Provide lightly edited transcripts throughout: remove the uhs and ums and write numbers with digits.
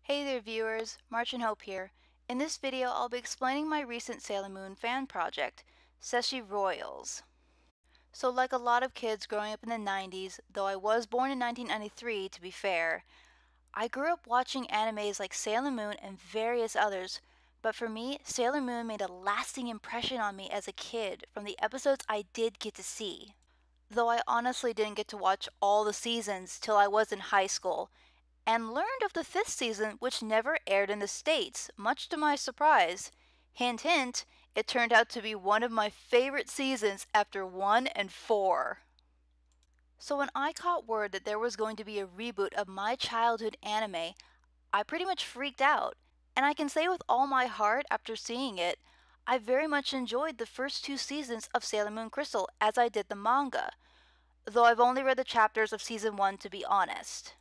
Hey there viewers, March and Hope here. In this video I'll be explaining my recent Sailor Moon fan project, Senshi Royals. So like a lot of kids growing up in the 90s, though I was born in 1993 to be fair, I grew up watching animes like Sailor Moon and various others, but for me, Sailor Moon made a lasting impression on me as a kid from the episodes I did get to see. Though I honestly didn't get to watch all the seasons till I was in high school, and learned of the fifth season, which never aired in the States, much to my surprise. Hint, hint, it turned out to be one of my favorite seasons after 1 and 4. So when I caught word that there was going to be a reboot of my childhood anime, I pretty much freaked out, and I can say with all my heart after seeing it, I very much enjoyed the first 2 seasons of Sailor Moon Crystal as I did the manga, though I've only read the chapters of season 1 to be honest.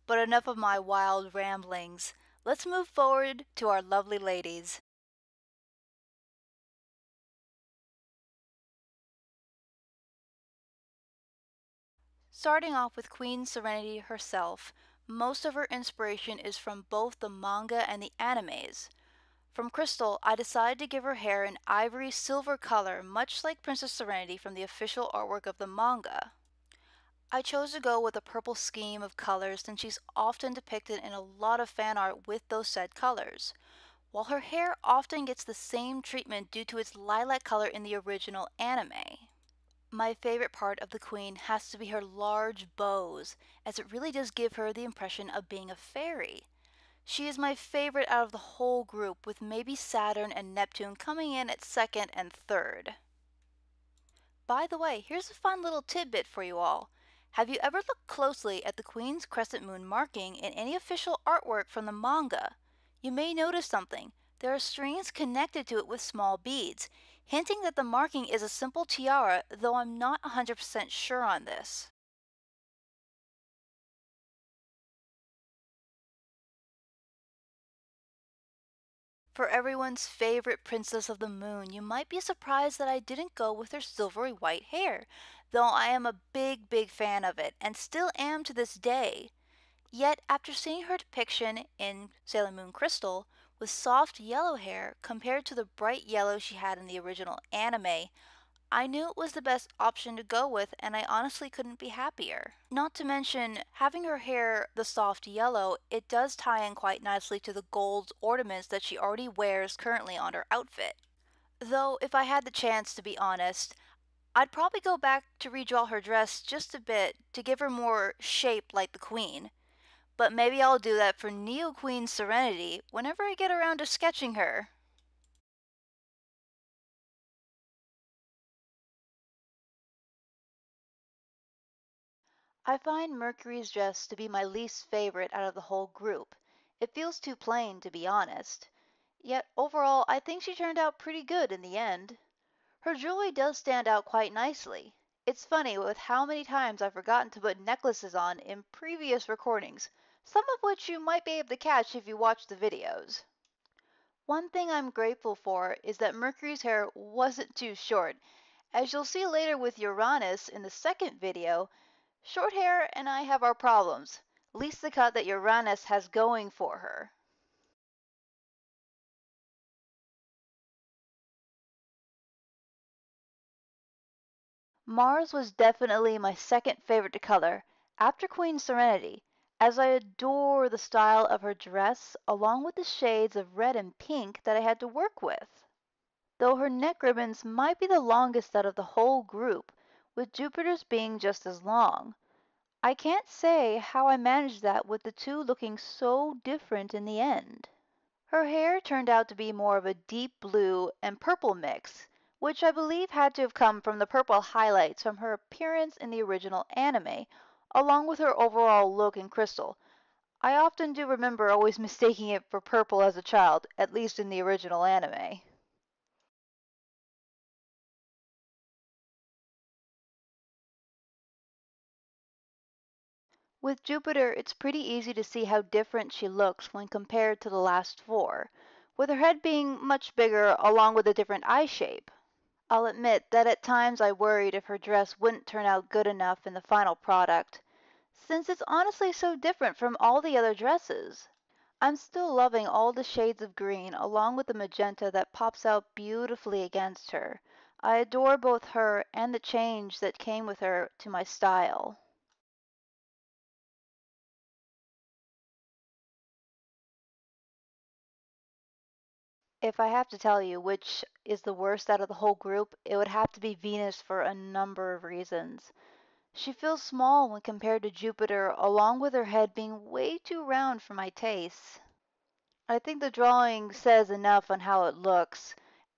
But enough of my wild ramblings. Let's move forward to our lovely ladies. Starting off with Queen Serenity herself, most of her inspiration is from both the manga and the animes. From Crystal, I decided to give her hair an ivory silver color, much like Princess Serenity from the official artwork of the manga. I chose to go with a purple scheme of colors since she's often depicted in a lot of fan art with those said colors, while her hair often gets the same treatment due to its lilac color in the original anime. My favorite part of the queen has to be her large bows, as it really does give her the impression of being a fairy. She is my favorite out of the whole group, with maybe Saturn and Neptune coming in at second and third. By the way, here's a fun little tidbit for you all. Have you ever looked closely at the Queen's crescent moon marking in any official artwork from the manga? You may notice something. There are strings connected to it with small beads, hinting that the marking is a simple tiara, though I'm not 100% sure on this. For everyone's favorite Princess of the Moon, you might be surprised that I didn't go with her silvery white hair, though I am a big fan of it, and still am to this day. Yet, after seeing her depiction in Sailor Moon Crystal, with soft yellow hair compared to the bright yellow she had in the original anime, I knew it was the best option to go with, and I honestly couldn't be happier. Not to mention, having her hair the soft yellow, it does tie in quite nicely to the gold ornaments that she already wears currently on her outfit. Though, if I had the chance to be honest, I'd probably go back to redraw her dress just a bit to give her more shape like the queen. But maybe I'll do that for Neo Queen Serenity whenever I get around to sketching her. I find Mercury's dress to be my least favorite out of the whole group. It feels too plain, to be honest. Yet overall, I think she turned out pretty good in the end. Her jewelry does stand out quite nicely. It's funny with how many times I've forgotten to put necklaces on in previous recordings, some of which you might be able to catch if you watch the videos. One thing I'm grateful for is that Mercury's hair wasn't too short. As you'll see later with Uranus in the second video, short hair and I have our problems, at least the cut that Uranus has going for her. Mars was definitely my second favorite to color, after Queen Serenity, as I adore the style of her dress along with the shades of red and pink that I had to work with. Though her neck ribbons might be the longest out of the whole group, with Jupiter's being just as long. I can't say how I managed that with the two looking so different in the end. Her hair turned out to be more of a deep blue and purple mix, which I believe had to have come from the purple highlights from her appearance in the original anime, along with her overall look in Crystal. I often do remember always mistaking it for purple as a child, at least in the original anime. With Jupiter, it's pretty easy to see how different she looks when compared to the last four, with her head being much bigger along with a different eye shape. I'll admit that at times I worried if her dress wouldn't turn out good enough in the final product, since it's honestly so different from all the other dresses. I'm still loving all the shades of green, along with the magenta that pops out beautifully against her. I adore both her and the change that came with her to my style. If I have to tell you which is the worst out of the whole group, it would have to be Venus for a number of reasons. She feels small when compared to Jupiter, along with her head being way too round for my tastes. I think the drawing says enough on how it looks.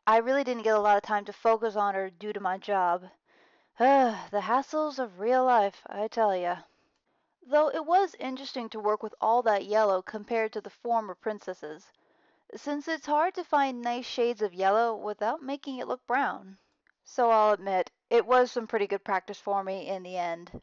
I really didn't get a lot of time to focus on her due to my job. The hassles of real life, I tell ya. Though it was interesting to work with all that yellow compared to the former princesses, since it's hard to find nice shades of yellow without making it look brown. So I'll admit, it was some pretty good practice for me in the end.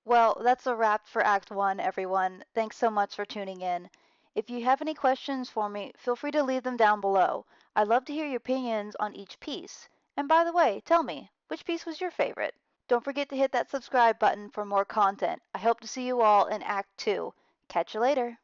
Well, that's a wrap for Act 1, everyone. Thanks so much for tuning in. If you have any questions for me, feel free to leave them down below. I'd love to hear your opinions on each piece. And by the way, tell me, which piece was your favorite? Don't forget to hit that subscribe button for more content. I hope to see you all in Act 2. Catch you later.